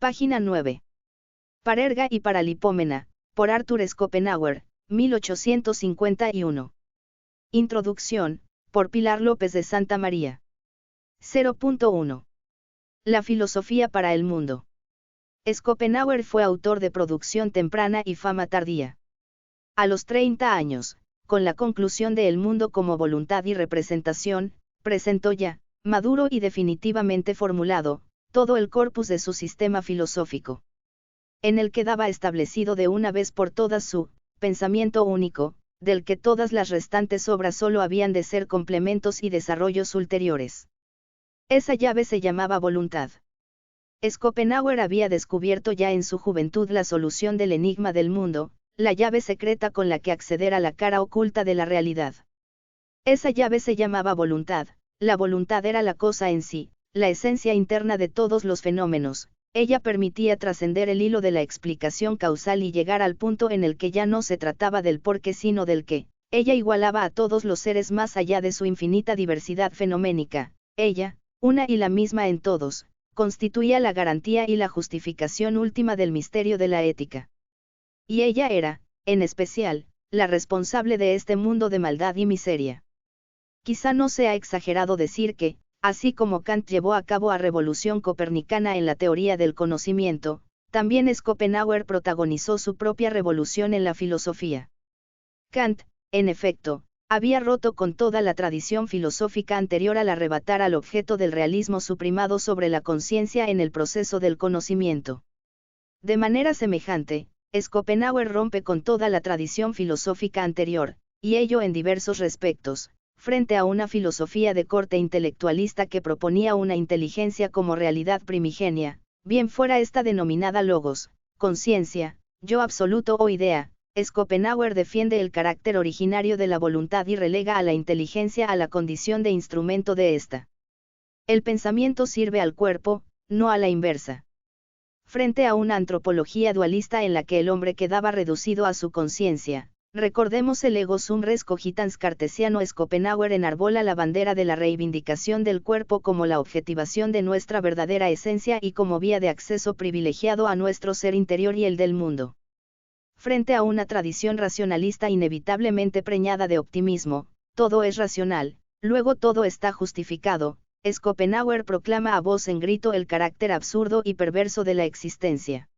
Página 9. Parerga y Paralipómena, por Arthur Schopenhauer, 1851. Introducción, por Pilar López de Santa María. 0.1. La filosofía para el mundo. Schopenhauer fue autor de Producción temprana y Fama tardía. A los 30 años, con la conclusión de El mundo como voluntad y representación, presentó ya, maduro y definitivamente formulado, todo el corpus de su sistema filosófico. En el quedaba establecido de una vez por todas su pensamiento único, del que todas las restantes obras solo habían de ser complementos y desarrollos ulteriores. Esa llave se llamaba voluntad. Schopenhauer había descubierto ya en su juventud la solución del enigma del mundo, la llave secreta con la que acceder a la cara oculta de la realidad. Esa llave se llamaba voluntad, la voluntad era la cosa en sí, la esencia interna de todos los fenómenos, ella permitía trascender el hilo de la explicación causal y llegar al punto en el que ya no se trataba del por qué sino del qué, ella igualaba a todos los seres más allá de su infinita diversidad fenoménica, ella, una y la misma en todos, constituía la garantía y la justificación última del misterio de la ética. Y ella era, en especial, la responsable de este mundo de maldad y miseria. Quizá no sea exagerado decir que, así como Kant llevó a cabo a revolución copernicana en la teoría del conocimiento, también Schopenhauer protagonizó su propia revolución en la filosofía. Kant, en efecto, había roto con toda la tradición filosófica anterior al arrebatar al objeto del realismo su primado sobre la conciencia en el proceso del conocimiento. De manera semejante, Schopenhauer rompe con toda la tradición filosófica anterior, y ello en diversos respectos, frente a una filosofía de corte intelectualista que proponía una inteligencia como realidad primigenia, bien fuera esta denominada logos, conciencia, yo absoluto o idea. Schopenhauer defiende el carácter originario de la voluntad y relega a la inteligencia a la condición de instrumento de ésta. El pensamiento sirve al cuerpo, no a la inversa. Frente a una antropología dualista en la que el hombre quedaba reducido a su conciencia, recordemos el ego sum res cogitans cartesiano. Schopenhauer enarbola la bandera de la reivindicación del cuerpo como la objetivación de nuestra verdadera esencia y como vía de acceso privilegiado a nuestro ser interior y el del mundo. Frente a una tradición racionalista inevitablemente preñada de optimismo, todo es racional, luego todo está justificado, Schopenhauer proclama a voz en grito el carácter absurdo y perverso de la existencia.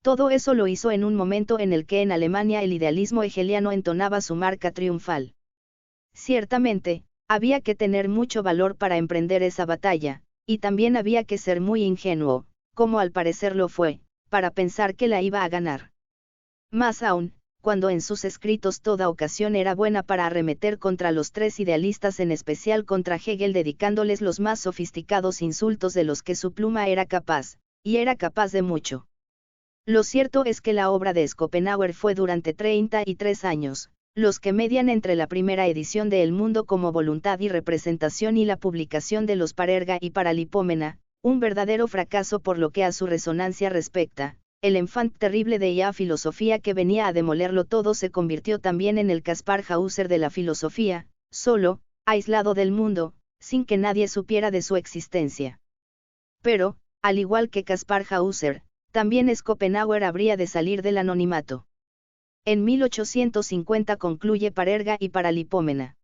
Todo eso lo hizo en un momento en el que en Alemania el idealismo hegeliano entonaba su marca triunfal. Ciertamente, había que tener mucho valor para emprender esa batalla, y también había que ser muy ingenuo, como al parecer lo fue, para pensar que la iba a ganar. Más aún, cuando en sus escritos toda ocasión era buena para arremeter contra los tres idealistas, en especial contra Hegel, dedicándoles los más sofisticados insultos de los que su pluma era capaz, y era capaz de mucho. Lo cierto es que la obra de Schopenhauer fue durante 33 años, los que median entre la primera edición de El mundo como voluntad y representación y la publicación de los Parerga y Paralipómena, un verdadero fracaso por lo que a su resonancia respecta. El enfant terrible de la filosofía que venía a demolerlo todo se convirtió también en el Kaspar Hauser de la filosofía, solo, aislado del mundo, sin que nadie supiera de su existencia. Pero, al igual que Kaspar Hauser, también Schopenhauer habría de salir del anonimato. En 1850 concluye Parerga y Paralipómena.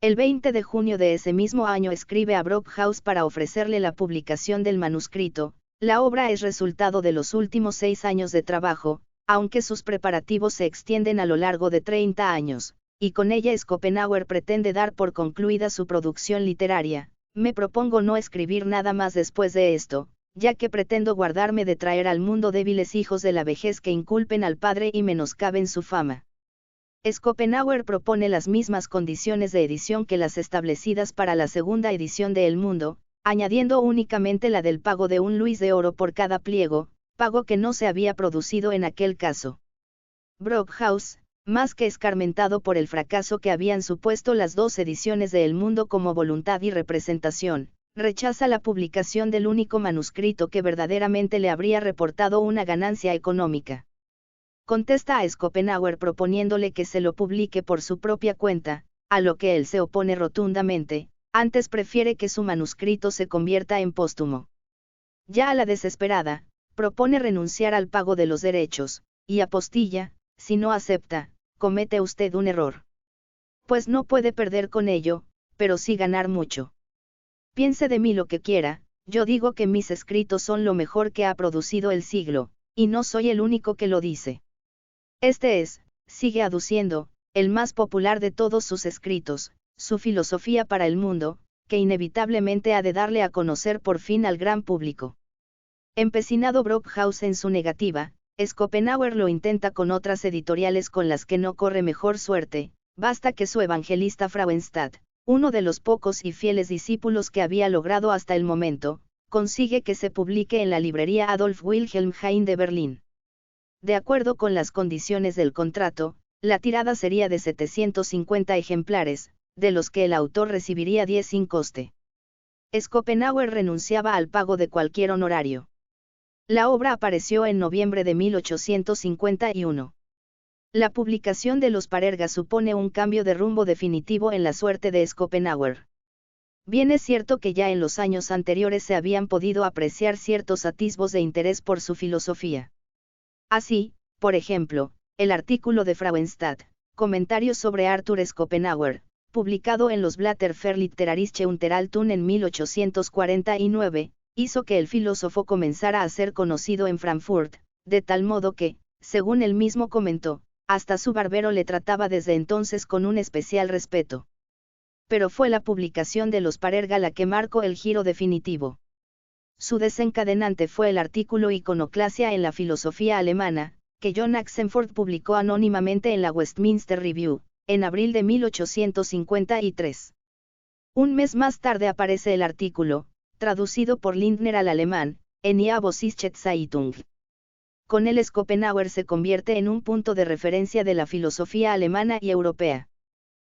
El 20 de junio de ese mismo año escribe a Brockhaus para ofrecerle la publicación del manuscrito. La obra es resultado de los últimos 6 años de trabajo, aunque sus preparativos se extienden a lo largo de 30 años, y con ella Schopenhauer pretende dar por concluida su producción literaria. Me propongo no escribir nada más después de esto, ya que pretendo guardarme de traer al mundo débiles hijos de la vejez que inculpen al padre y menoscaben su fama. Schopenhauer propone las mismas condiciones de edición que las establecidas para la segunda edición de El mundo, añadiendo únicamente la del pago de un luis de oro por cada pliego, pago que no se había producido en aquel caso. Brockhaus, más que escarmentado por el fracaso que habían supuesto las dos ediciones de El mundo como voluntad y representación, rechaza la publicación del único manuscrito que verdaderamente le habría reportado una ganancia económica. Contesta a Schopenhauer proponiéndole que se lo publique por su propia cuenta, a lo que él se opone rotundamente. Antes prefiere que su manuscrito se convierta en póstumo. Ya a la desesperada, propone renunciar al pago de los derechos, y apostilla, si no acepta, comete usted un error. Pues no puede perder con ello, pero sí ganar mucho. Piense de mí lo que quiera, yo digo que mis escritos son lo mejor que ha producido el siglo, y no soy el único que lo dice. Este es, sigue aduciendo, el más popular de todos sus escritos, su filosofía para el mundo, que inevitablemente ha de darle a conocer por fin al gran público. Empecinado Brockhaus en su negativa, Schopenhauer lo intenta con otras editoriales con las que no corre mejor suerte, basta que su evangelista Frauenstadt, uno de los pocos y fieles discípulos que había logrado hasta el momento, consigue que se publique en la librería Adolf Wilhelm Heine de Berlín. De acuerdo con las condiciones del contrato, la tirada sería de 750 ejemplares, de los que el autor recibiría 10 sin coste. Schopenhauer renunciaba al pago de cualquier honorario. La obra apareció en noviembre de 1851. La publicación de Los Parerga supone un cambio de rumbo definitivo en la suerte de Schopenhauer. Bien es cierto que ya en los años anteriores se habían podido apreciar ciertos atisbos de interés por su filosofía. Así, por ejemplo, el artículo de Frauenstadt, Comentarios sobre Arthur Schopenhauer, publicado en los Blätter für literarische Unterhaltung en 1849, hizo que el filósofo comenzara a ser conocido en Frankfurt, de tal modo que, según él mismo comentó, hasta su barbero le trataba desde entonces con un especial respeto. Pero fue la publicación de Los Parerga la que marcó el giro definitivo. Su desencadenante fue el artículo Iconoclasia en la filosofía alemana, que John Axenford publicó anónimamente en la Westminster Review, en abril de 1853. Un mes más tarde aparece el artículo, traducido por Lindner al alemán, en Die Vossische Zeitung. Con él Schopenhauer se convierte en un punto de referencia de la filosofía alemana y europea.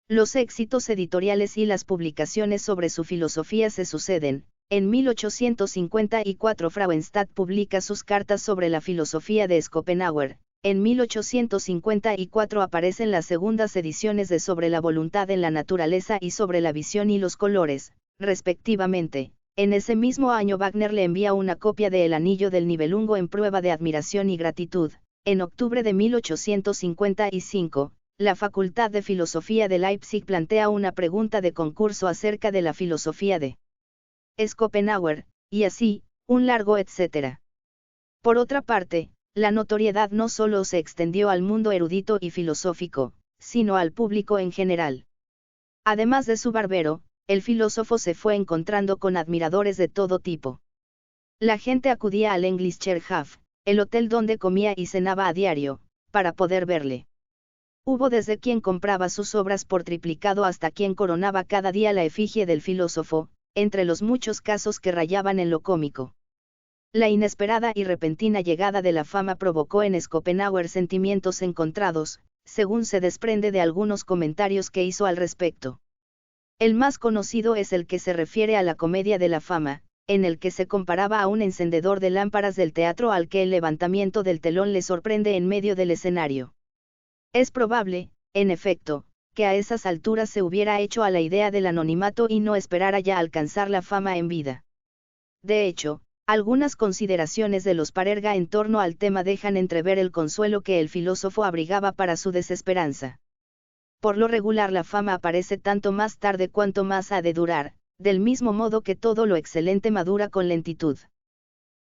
Los éxitos editoriales y las publicaciones sobre su filosofía se suceden. En 1854 Frauenstadt publica sus cartas sobre la filosofía de Schopenhauer. En 1854 aparecen las segundas ediciones de Sobre la voluntad en la naturaleza y Sobre la visión y los colores, respectivamente. En ese mismo año Wagner le envía una copia de El anillo del Nibelungo en prueba de admiración y gratitud. En octubre de 1855, la Facultad de Filosofía de Leipzig plantea una pregunta de concurso acerca de la filosofía de Schopenhauer, y así, un largo etcétera. Por otra parte, la notoriedad no solo se extendió al mundo erudito y filosófico, sino al público en general. Además de su barbero, el filósofo se fue encontrando con admiradores de todo tipo. La gente acudía al Englischer Hof, el hotel donde comía y cenaba a diario, para poder verle. Hubo desde quien compraba sus obras por triplicado hasta quien coronaba cada día la efigie del filósofo, entre los muchos casos que rayaban en lo cómico. La inesperada y repentina llegada de la fama provocó en Schopenhauer sentimientos encontrados, según se desprende de algunos comentarios que hizo al respecto. El más conocido es el que se refiere a la comedia de la fama, en el que se comparaba a un encendedor de lámparas del teatro al que el levantamiento del telón le sorprende en medio del escenario. Es probable, en efecto, que a esas alturas se hubiera hecho a la idea del anonimato y no esperara ya alcanzar la fama en vida. De hecho, algunas consideraciones de Los Parerga en torno al tema dejan entrever el consuelo que el filósofo abrigaba para su desesperanza. Por lo regular la fama aparece tanto más tarde cuanto más ha de durar, del mismo modo que todo lo excelente madura con lentitud.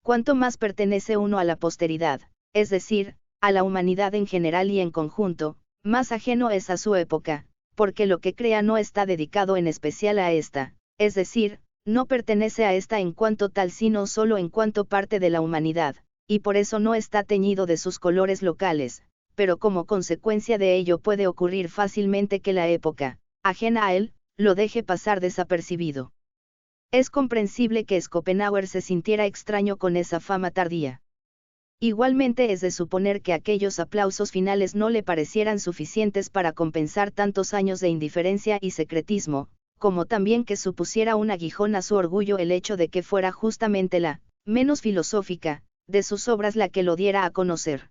Cuanto más pertenece uno a la posteridad, es decir, a la humanidad en general y en conjunto, más ajeno es a su época, porque lo que crea no está dedicado en especial a esta, es decir, no pertenece a esta en cuanto tal sino solo en cuanto parte de la humanidad, y por eso no está teñido de sus colores locales, pero como consecuencia de ello puede ocurrir fácilmente que la época, ajena a él, lo deje pasar desapercibido. Es comprensible que Schopenhauer se sintiera extraño con esa fama tardía. Igualmente es de suponer que aquellos aplausos finales no le parecieran suficientes para compensar tantos años de indiferencia y secretismo, como también que supusiera un aguijón a su orgullo el hecho de que fuera justamente la, menos filosófica, de sus obras la que lo diera a conocer.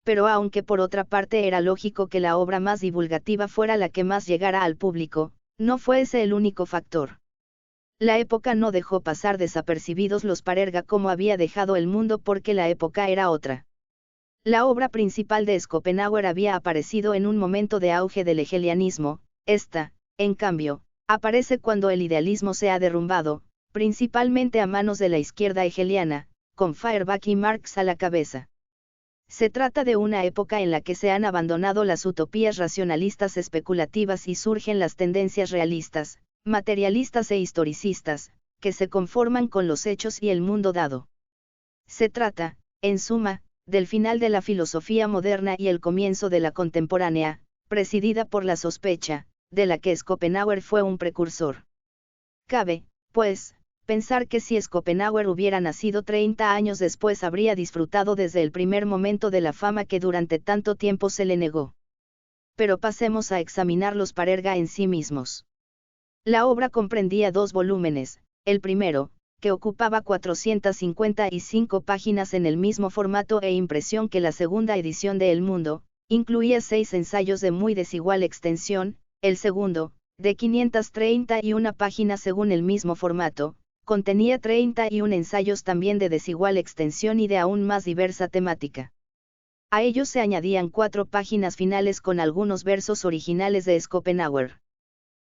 Pero aunque por otra parte era lógico que la obra más divulgativa fuera la que más llegara al público, no fue ese el único factor. La época no dejó pasar desapercibidos los parerga como había dejado el mundo porque la época era otra. La obra principal de Schopenhauer había aparecido en un momento de auge del hegelianismo, esta, en cambio, aparece cuando el idealismo se ha derrumbado, principalmente a manos de la izquierda hegeliana, con Feuerbach y Marx a la cabeza. Se trata de una época en la que se han abandonado las utopías racionalistas especulativas y surgen las tendencias realistas, materialistas e historicistas, que se conforman con los hechos y el mundo dado. Se trata, en suma, del final de la filosofía moderna y el comienzo de la contemporánea, presidida por la sospecha, de la que Schopenhauer fue un precursor. Cabe, pues, pensar que si Schopenhauer hubiera nacido 30 años después habría disfrutado desde el primer momento de la fama que durante tanto tiempo se le negó. Pero pasemos a examinar los parerga en sí mismos. La obra comprendía 2 volúmenes, el primero, que ocupaba 455 páginas en el mismo formato e impresión que la segunda edición de El Mundo, incluía 6 ensayos de muy desigual extensión, el segundo, de 531 páginas según el mismo formato, contenía 31 ensayos también de desigual extensión y de aún más diversa temática. A ellos se añadían 4 páginas finales con algunos versos originales de Schopenhauer.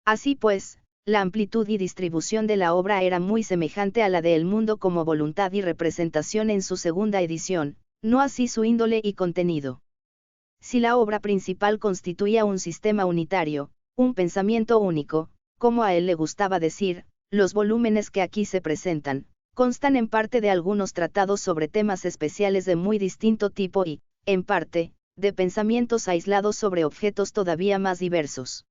Así pues, la amplitud y distribución de la obra era muy semejante a la de El Mundo como voluntad y representación en su segunda edición, no así su índole y contenido. Si la obra principal constituía un sistema unitario, un pensamiento único, como a él le gustaba decir, los volúmenes que aquí se presentan, constan en parte de algunos tratados sobre temas especiales de muy distinto tipo y, en parte, de pensamientos aislados sobre objetos todavía más diversos.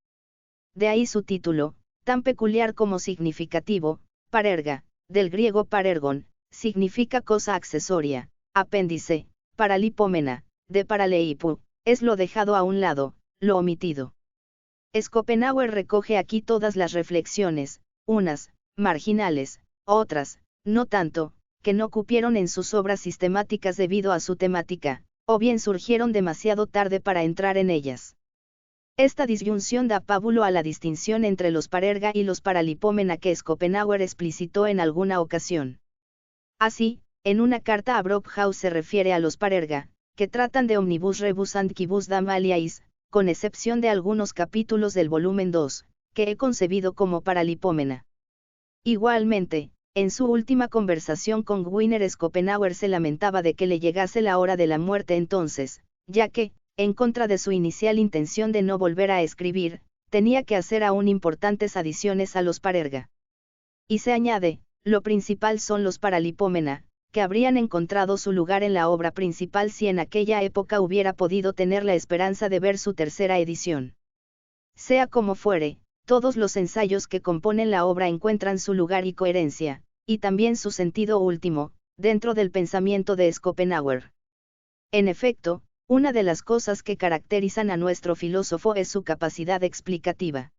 De ahí su título, tan peculiar como significativo, parerga, del griego parergon, significa cosa accesoria, apéndice, paralipómena, de paraleipu, es lo dejado a un lado, lo omitido. Schopenhauer recoge aquí todas las reflexiones, unas, marginales, otras, no tanto, que no cupieron en sus obras sistemáticas debido a su temática, o bien surgieron demasiado tarde para entrar en ellas. Esta disyunción da pábulo a la distinción entre los parerga y los paralipómena que Schopenhauer explicitó en alguna ocasión. Así, en una carta a Brockhaus se refiere a los parerga, que tratan de omnibus rebus and quibus dam aliais, con excepción de algunos capítulos del volumen 2, que he concebido como paralipómena. Igualmente, en su última conversación con Wiener Schopenhauer se lamentaba de que le llegase la hora de la muerte entonces, ya que, en contra de su inicial intención de no volver a escribir, tenía que hacer aún importantes adiciones a los parerga. Y se añade, lo principal son los paralipómena, que habrían encontrado su lugar en la obra principal si en aquella época hubiera podido tener la esperanza de ver su tercera edición. Sea como fuere, todos los ensayos que componen la obra encuentran su lugar y coherencia, y también su sentido último, dentro del pensamiento de Schopenhauer. En efecto, una de las cosas que caracterizan a nuestro filósofo es su capacidad explicativa.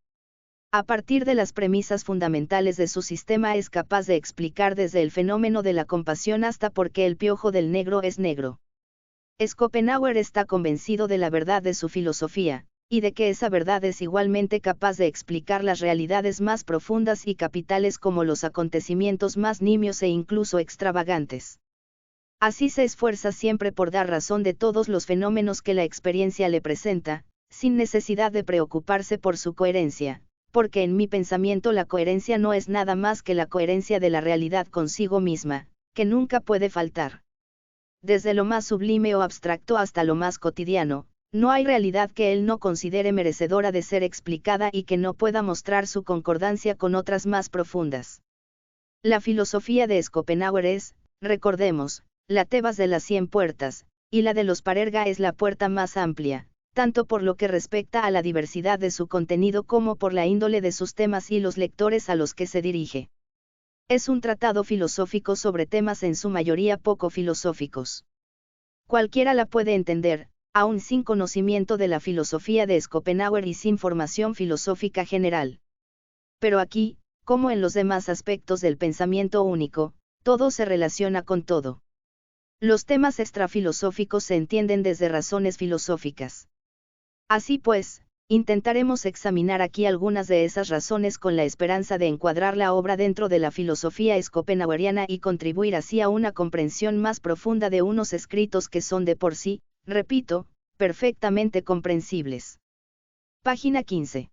A partir de las premisas fundamentales de su sistema es capaz de explicar desde el fenómeno de la compasión hasta por qué el piojo del negro es negro. Schopenhauer está convencido de la verdad de su filosofía, y de que esa verdad es igualmente capaz de explicar las realidades más profundas y capitales como los acontecimientos más nimios e incluso extravagantes. Así se esfuerza siempre por dar razón de todos los fenómenos que la experiencia le presenta, sin necesidad de preocuparse por su coherencia, porque en mi pensamiento la coherencia no es nada más que la coherencia de la realidad consigo misma, que nunca puede faltar. Desde lo más sublime o abstracto hasta lo más cotidiano, no hay realidad que él no considere merecedora de ser explicada y que no pueda mostrar su concordancia con otras más profundas. La filosofía de Schopenhauer es, recordemos, la Tebas de las 100 puertas, y la de los parerga es la puerta más amplia, tanto por lo que respecta a la diversidad de su contenido como por la índole de sus temas y los lectores a los que se dirige. Es un tratado filosófico sobre temas en su mayoría poco filosóficos. Cualquiera la puede entender, aun sin conocimiento de la filosofía de Schopenhauer y sin formación filosófica general. Pero aquí, como en los demás aspectos del pensamiento único, todo se relaciona con todo. Los temas extrafilosóficos se entienden desde razones filosóficas. Así pues, Intentaremos examinar aquí algunas de esas razones con la esperanza de encuadrar la obra dentro de la filosofía schopenhaueriana y contribuir así a una comprensión más profunda de unos escritos que son de por sí, repito, perfectamente comprensibles. Página 15.